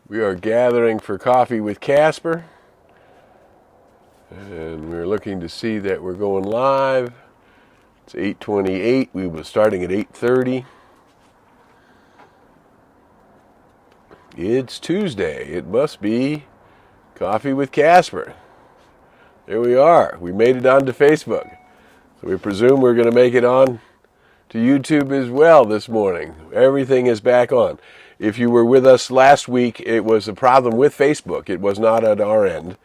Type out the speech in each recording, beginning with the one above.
We are gathering for coffee with Casper, and we're looking to see that we're going live. It's 8:28. We were starting at 8:30. It's Tuesday. It must be Coffee with Casper. There we are. We made it onto Facebook. So we presume we're going to make it on to YouTube as well this morning. Everything is back on. If you were with us last week, it was a problem with Facebook. It was not at our end.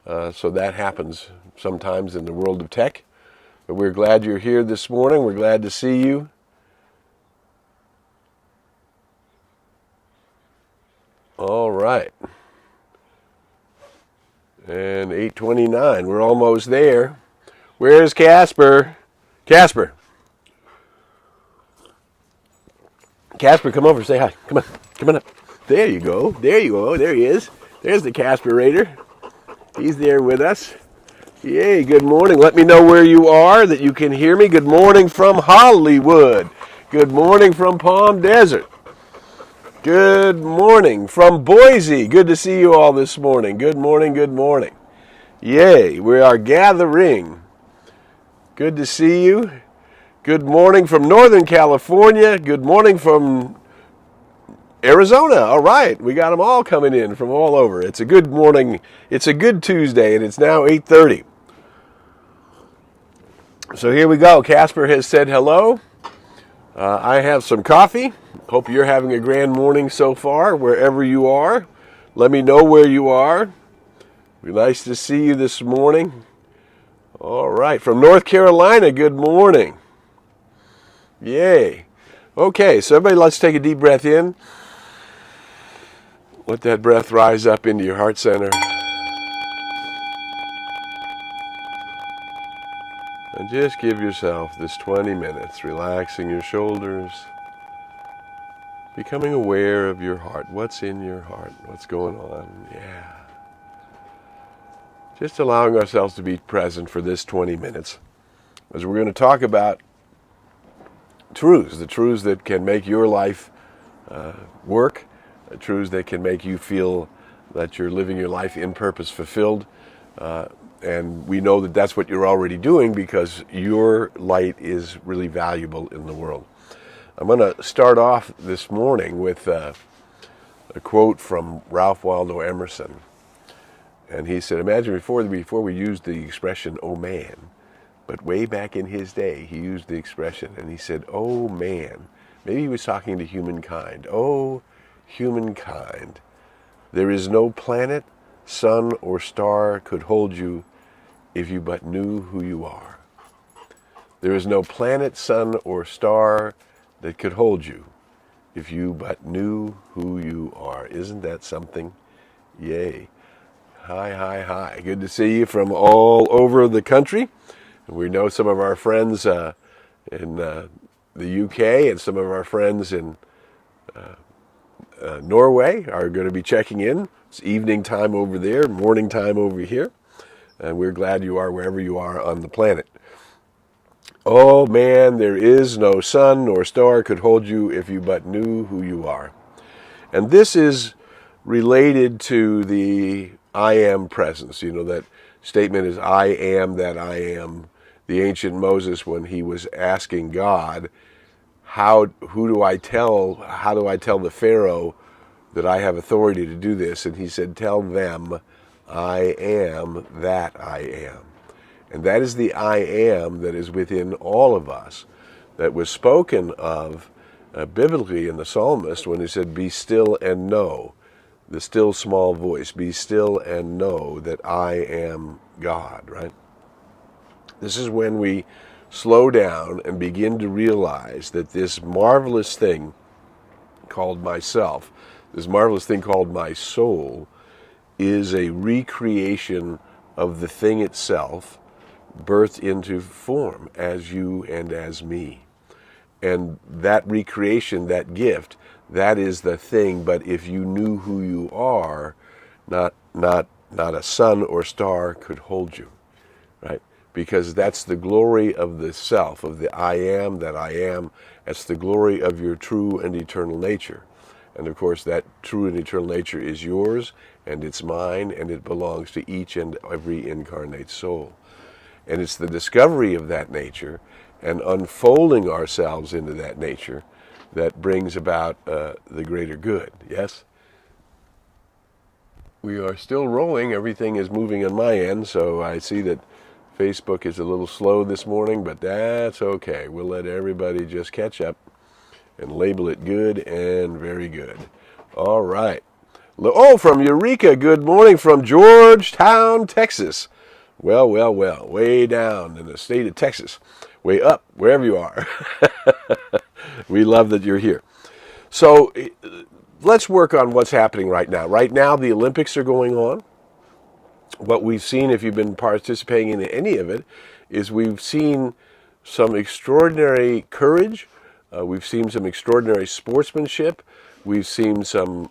So that happens sometimes in the world of tech. But we're glad you're here this morning. We're glad to see you. All right. And 8:29. We're almost there. Where's Casper? Casper. Casper, come over. Say hi. Come on. Come on up. There you go. There you go. There he is. There's the Casperator. He's there with us. Yay. Good morning. Let me know where you are, that you can hear me. Good morning from Hollywood. Good morning from Palm Desert. Good morning from Boise. Good to see you all this morning. Good morning. Good morning. Yay. We are gathering. Good to see you. Good morning from Northern California. Good morning from Arizona. All right. We got them all coming in from all over. It's a good morning. It's a good Tuesday, and it's now 8:30. So here we go. Casper has said hello. I have some coffee. Hope you're having a grand morning so far, wherever you are. Let me know where you are. Be nice to see you this morning. All right. From North Carolina, good morning. Yay. Okay, so everybody, let's take a deep breath in. Let that breath rise up into your heart center. And just give yourself this 20 minutes, relaxing your shoulders, becoming aware of your heart. What's in your heart? What's going on? Yeah. Just allowing ourselves to be present for this 20 minutes, as we're going to talk about truths, the truths that can make your life work, the truths that can make you feel that you're living your life in purpose, fulfilled. And we know that that's what you're already doing, because your light is really valuable in the world. I'm going to start off this morning with a quote from Ralph Waldo Emerson. And he said, imagine before we used the expression, oh man, but way back in his day, he used the expression, and he said, oh man. Maybe he was talking to humankind. Oh, humankind, there is no planet, sun, or star could hold you if you but knew who you are. There is no planet, sun, or star that could hold you if you but knew who you are. Isn't that something? Yay. Hi, hi, hi. Good to see you from all over the country. We know some of our friends in the UK and some of our friends in Norway are going to be checking in. It's evening time over there, morning time over here. And we're glad you are wherever you are on the planet. Oh man, there is no sun nor star could hold you if you but knew who you are. And this is related to the I am presence. You know, that statement is I am that I am. The ancient Moses, when he was asking God, how do I tell the Pharaoh that I have authority to do this? And he said, tell them, I am that I am. And that is the I am that is within all of us, that was spoken of biblically in the psalmist when he said, be still and know, the still small voice, be still and know that I am God, right? This is when we slow down and begin to realize that this marvelous thing called myself, this marvelous thing called my soul, is a recreation of the thing itself, birthed into form as you and as me. And that recreation, that gift, that is the thing. But if you knew who you are, not a sun or star could hold you, right? Because that's the glory of the self, of the I am that I am. That's the glory of your true and eternal nature. And of course, that true and eternal nature is yours, and it's mine, and it belongs to each and every incarnate soul. And it's the discovery of that nature and unfolding ourselves into that nature that brings about the greater good, yes? We are still rolling. Everything is moving on my end, so I see that Facebook is a little slow this morning, but that's okay. We'll let everybody just catch up and label it good and very good. All right. Oh, from Eureka, good morning from Georgetown, Texas. Well, way down in the state of Texas, way up, wherever you are. We love that you're here. So let's work on what's happening right now. Right now, the Olympics are going on. What we've seen, if you've been participating in any of it, is we've seen some extraordinary courage. We've seen some extraordinary sportsmanship. We've seen some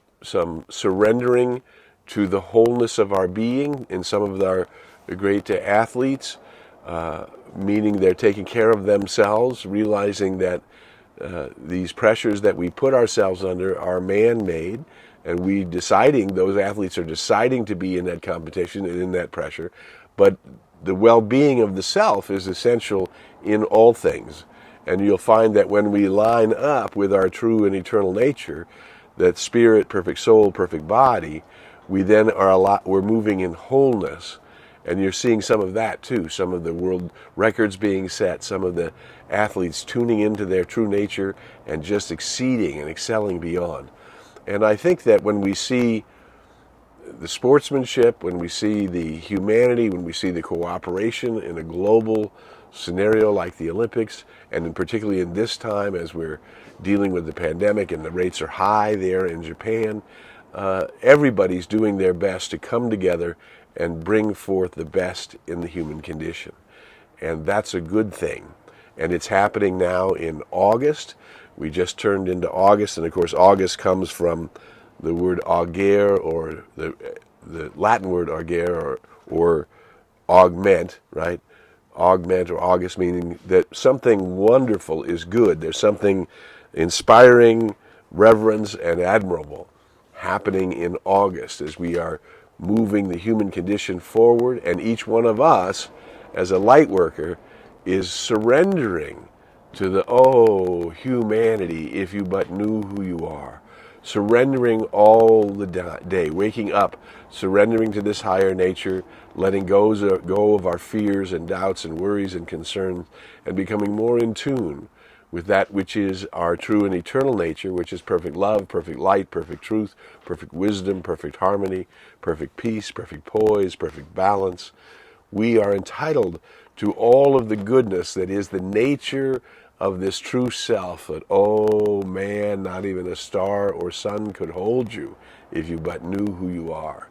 surrendering to the wholeness of our being in some of our great athletes, meaning they're taking care of themselves, realizing that these pressures that we put ourselves under are man-made, and those athletes are deciding to be in that competition and in that pressure. But the well-being of the self is essential in all things. And you'll find that when we line up with our true and eternal nature, that spirit, perfect soul, perfect body, we then we're moving in wholeness. And you're seeing some of that too, some of the world records being set, some of the athletes tuning into their true nature and just exceeding and excelling beyond. And I think that when we see the sportsmanship, when we see the humanity, when we see the cooperation in a global scenario like the Olympics, and particularly in this time as we're dealing with the pandemic and the rates are high there in Japan, everybody's doing their best to come together and bring forth the best in the human condition. And that's a good thing. And it's happening now in August. We just turned into August, and of course August comes from the word augere, or the Latin word augere, or augment, right? Augment or August, meaning that something wonderful is good. There's something inspiring, reverence, and admirable happening in August as we are moving the human condition forward, and each one of us as a light worker is surrendering to the humanity, if you but knew who you are. Surrendering all the day, waking up, surrendering to this higher nature, letting go of our fears and doubts and worries and concerns, and becoming more in tune with that which is our true and eternal nature, which is perfect love, perfect light, perfect truth, perfect wisdom, perfect harmony, perfect peace, perfect poise, perfect balance. We are entitled to all of the goodness that is the nature of this true self, that, oh man, not even a star or sun could hold you if you but knew who you are.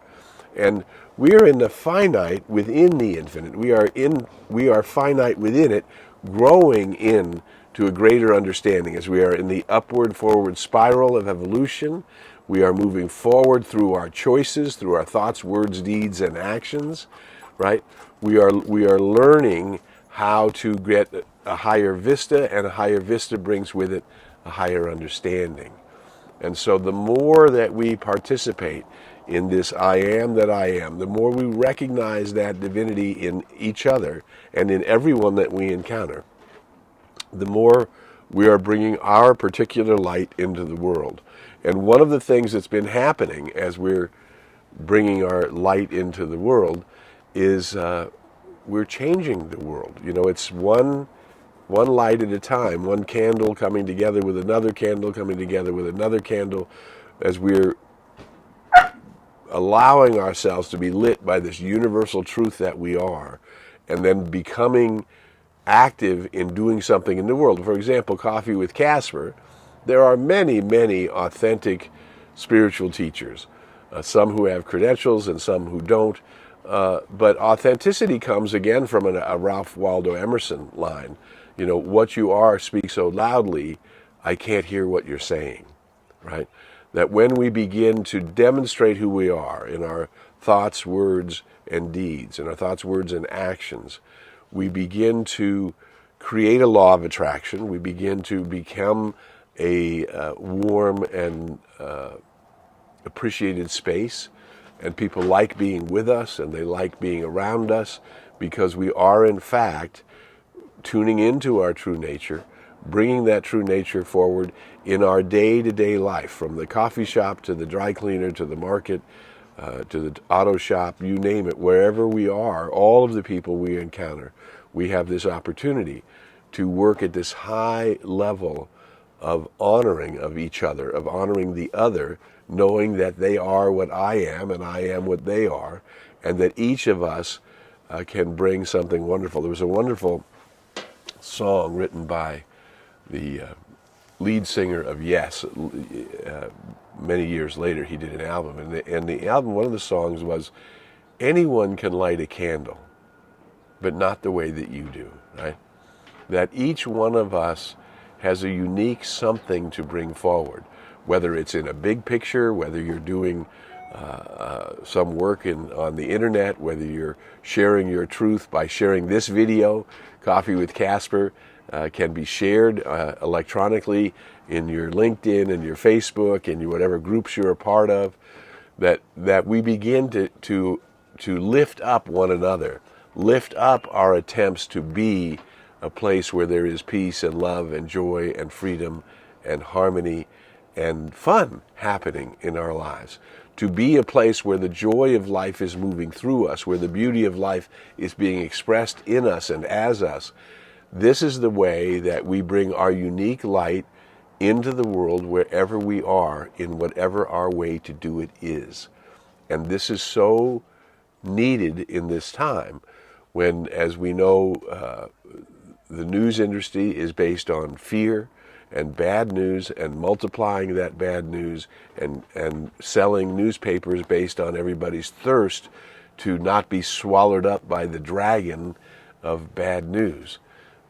And we are in the finite within the infinite. We are finite within it, growing in to a greater understanding as we are in the upward forward spiral of evolution. We are moving forward through our choices, through our thoughts, words, deeds, and actions, right? We are learning how to get a higher vista, and a higher vista brings with it a higher understanding. And so the more that we participate in this I am that I am, the more we recognize that divinity in each other and in everyone that we encounter, the more we are bringing our particular light into the world. And one of the things that's been happening as we're bringing our light into the world is we're changing the world. You know, it's one light at a time, one candle coming together with another candle, coming together with another candle, as we're allowing ourselves to be lit by this universal truth that we are, and then becoming active in doing something in the world. For example, Coffee with Casper, there are many, many authentic spiritual teachers, some who have credentials and some who don't, but authenticity comes again from a Ralph Waldo Emerson line. You know, what you are speaks so loudly, I can't hear what you're saying, right? That when we begin to demonstrate who we are in our thoughts, words, and deeds, in our thoughts, words, and actions, we begin to create a law of attraction. We begin to become a warm and appreciated space, and people like being with us and they like being around us because we are in fact tuning into our true nature, bringing that true nature forward in our day-to-day life, from the coffee shop to the dry cleaner to the market, to the auto shop, you name it, wherever we are, all of the people we encounter, we have this opportunity to work at this high level of honoring of each other, of honoring the other, knowing that they are what I am and I am what they are, and that each of us can bring something wonderful. There was a wonderful song written by the lead singer of Yes. Many years later, he did an album, and the album, one of the songs was, anyone can light a candle, but not the way that you do, right? That each one of us has a unique something to bring forward, whether it's in a big picture, whether you're doing some work on the internet, whether you're sharing your truth by sharing this video. Coffee with Casper can be shared electronically in your LinkedIn and your Facebook and whatever groups you're a part of, that we begin to lift up one another, lift up our attempts to be a place where there is peace and love and joy and freedom and harmony and fun happening in our lives. To be a place where the joy of life is moving through us, where the beauty of life is being expressed in us and as us. This is the way that we bring our unique light into the world wherever we are, in whatever our way to do it is. And this is so needed in this time when, as we know, the news industry is based on fear and bad news and multiplying that bad news and selling newspapers based on everybody's thirst to not be swallowed up by the dragon of bad news.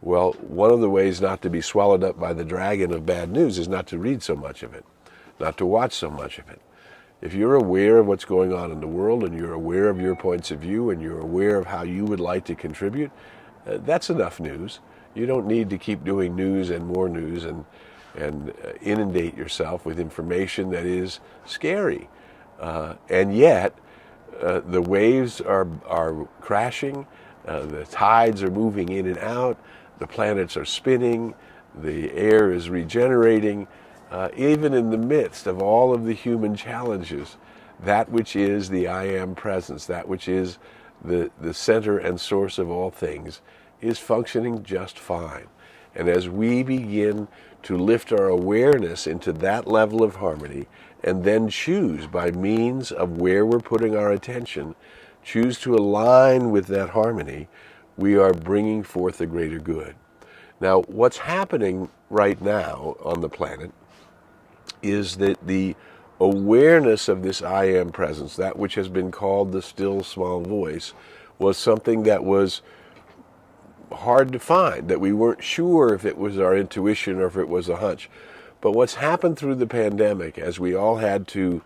Well, one of the ways not to be swallowed up by the dragon of bad news is not to read so much of it, not to watch so much of it. If you're aware of what's going on in the world and you're aware of your points of view and you're aware of how you would like to contribute, that's enough news. You don't need to keep doing news and more news and inundate yourself with information that is scary. And yet, the waves are crashing, the tides are moving in and out, the planets are spinning, the air is regenerating, even in the midst of all of the human challenges. That which is the I Am presence, that which is the center and source of all things, is functioning just fine. And as we begin to lift our awareness into that level of harmony, and then choose by means of where we're putting our attention, choose to align with that harmony, we are bringing forth a greater good. Now, what's happening right now on the planet is that the awareness of this I Am presence, that which has been called the still small voice, was something that was hard to find, that we weren't sure if it was our intuition or if it was a hunch. But what's happened through the pandemic, as we all had to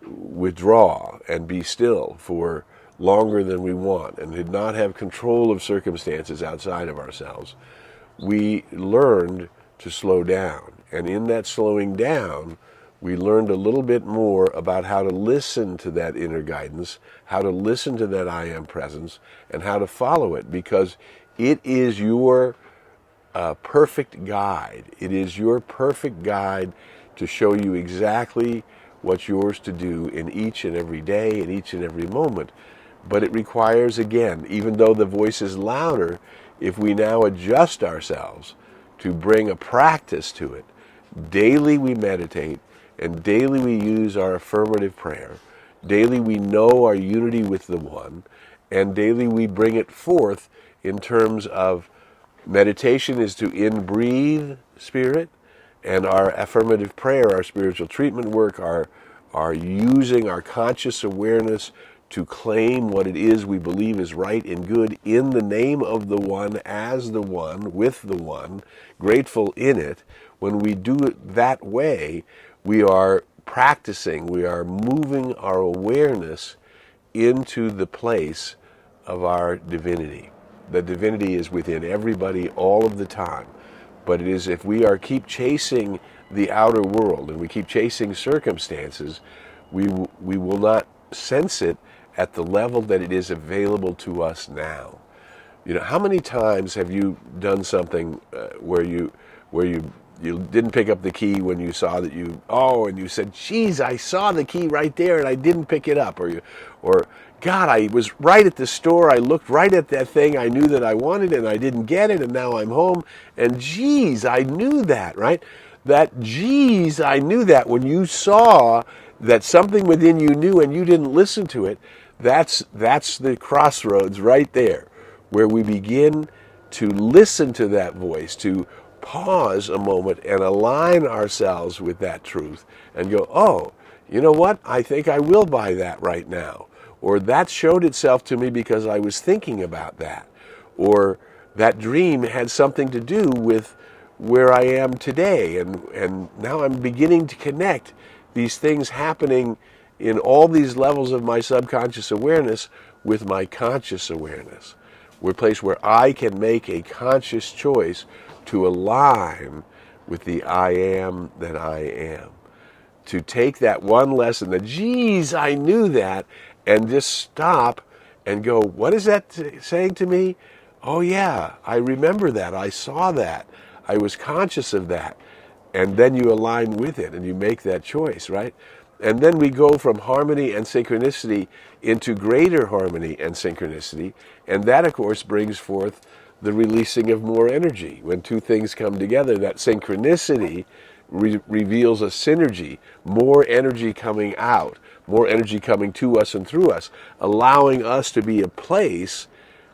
withdraw and be still for longer than we want and did not have control of circumstances outside of ourselves, we learned to slow down. And in that slowing down, we learned a little bit more about how to listen to that inner guidance, how to listen to that I Am presence, and how to follow it, because it is your perfect guide. It is your perfect guide to show you exactly what's yours to do in each and every day, in each and every moment. But it requires, again, even though the voice is louder, if we now adjust ourselves to bring a practice to it, daily we meditate, and daily we use our affirmative prayer, daily we know our unity with the One, and daily we bring it forth in terms of meditation is to in-breathe spirit, and our affirmative prayer, our spiritual treatment work, our using our conscious awareness to claim what it is we believe is right and good in the name of the One, as the One, with the One, grateful in it. When we do it that way, we are practicing, we are moving our awareness into the place of our divinity. The divinity is within everybody all of the time. But it is if we keep chasing the outer world and we keep chasing circumstances, we will not sense it at the level that it is available to us now. You know, how many times have you done something where you didn't pick up the key when you saw that and you said, geez, I saw the key right there and I didn't pick it up, or God, I was right at the store, I looked right at that thing I knew that I wanted and I didn't get it, and now I'm home, and geez, I knew that, right? That geez, I knew that, when you saw that something within you knew and you didn't listen to it, that's the crossroads right there, where we begin to listen to that voice, to pause a moment and align ourselves with that truth and go, oh, you know what? I think I will buy that right now. Or that showed itself to me because I was thinking about that. Or that dream had something to do with where I am today. And now I'm beginning to connect these things happening in all these levels of my subconscious awareness with my conscious awareness. We're a place where I can make a conscious choice to align with the I am that I am. To take that one lesson, that geez, I knew that, and just stop and go, what is that saying to me? Oh yeah, I remember that, I saw that, I was conscious of that. And then you align with it and you make that choice, right? And then we go from harmony and synchronicity into greater harmony and synchronicity. And that, of course, brings forth the releasing of more energy. When two things come together, that synchronicity reveals a synergy, more energy coming out, more energy coming to us and through us, allowing us to be a place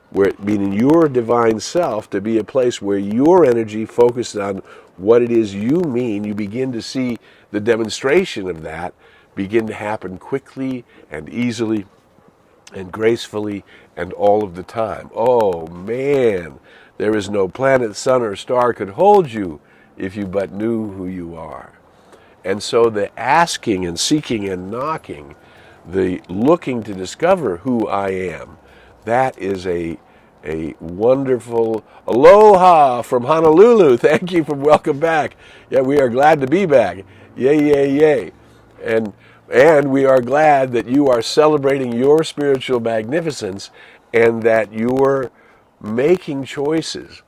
where, meaning your divine self, to be a place where your energy focused on what it is you mean, you begin to see the demonstration of that begin to happen quickly and easily and gracefully and all of the time. Oh man, there is no planet, sun, or star could hold you if you but knew who you are. And so the asking and seeking and knocking, the looking to discover who I am, that is a wonderful aloha from Honolulu. Thank you for welcome back. Yeah, we are glad to be back. Yay, yay, yay. And we are glad that you are celebrating your spiritual magnificence and that you're making choices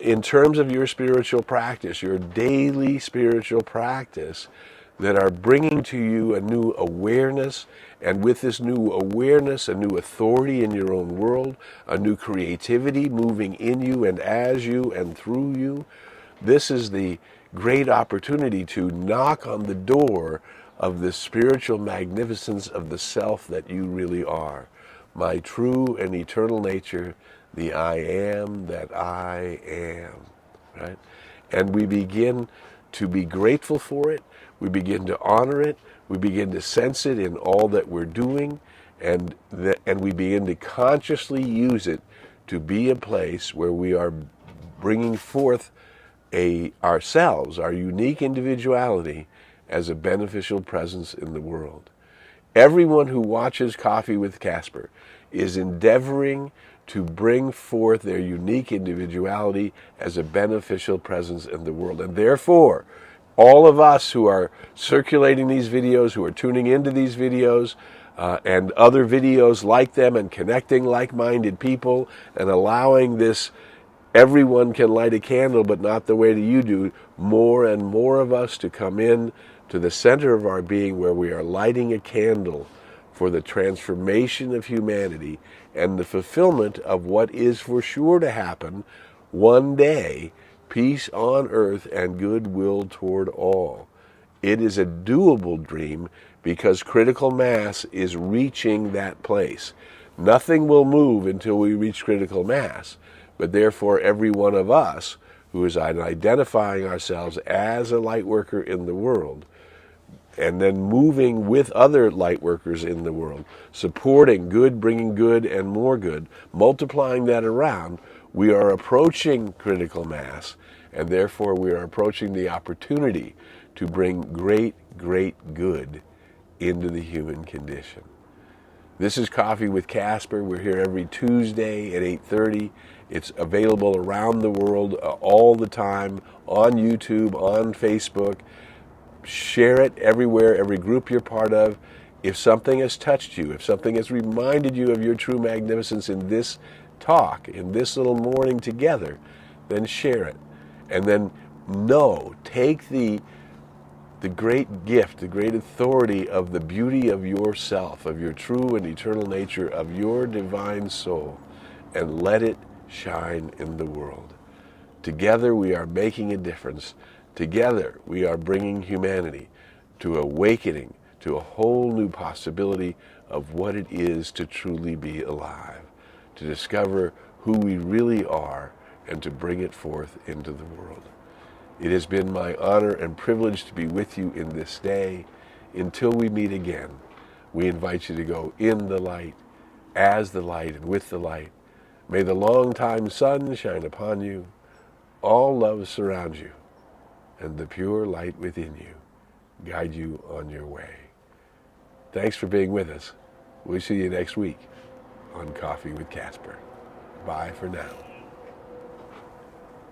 in terms of your spiritual practice, your daily spiritual practice, that are bringing to you a new awareness, and with this new awareness, a new authority in your own world, a new creativity moving in you and as you and through you. This is the great opportunity to knock on the door of the spiritual magnificence of the self that you really are. My true and eternal nature, the I am that I am, right? And we begin to be grateful for it. We begin to honor it. We begin to sense it in all that we're doing, and we begin to consciously use it to be a place where we are bringing forth ourselves, our unique individuality, as a beneficial presence in the world. Everyone who watches Coffee with Casper is endeavoring to bring forth their unique individuality as a beneficial presence in the world. And therefore, all of us who are circulating these videos, who are tuning into these videos, and other videos like them, and connecting like-minded people, and allowing this, everyone can light a candle, but not the way that you do, more and more of us to come in to the center of our being, where we are lighting a candle for the transformation of humanity and the fulfillment of what is for sure to happen one day: peace on earth and goodwill toward all. It is a doable dream because critical mass is reaching that place. Nothing will move until we reach critical mass, but therefore every one of us who is identifying ourselves as a light worker in the world, and then moving with other light workers in the world, supporting good, bringing good and more good, multiplying that around, we are approaching critical mass, and therefore we are approaching the opportunity to bring great, great good into the human condition. This is Coffee with Casper. We're here every Tuesday at 8:30. It's available around the world all the time on YouTube, on Facebook. Share it everywhere, every group you're part of. If something has touched you, if something has reminded you of your true magnificence in this talk, in this little morning together, then share it. And then take the great gift, the great authority of the beauty of yourself, of your true and eternal nature, of your divine soul, and let it shine in the world. Together we are making a difference. Together we are bringing humanity to awakening to a whole new possibility of what it is to truly be alive, to discover who we really are, and to bring it forth into the world. It has been my honor and privilege to be with you in this day. Until we meet again, we invite you to go in the light, as the light, and with the light. May the long-time sun shine upon you, all love surround you, and the pure light within you guide you on your way. Thanks for being with us. We'll see you next week on Coffee with Casper. Bye for now.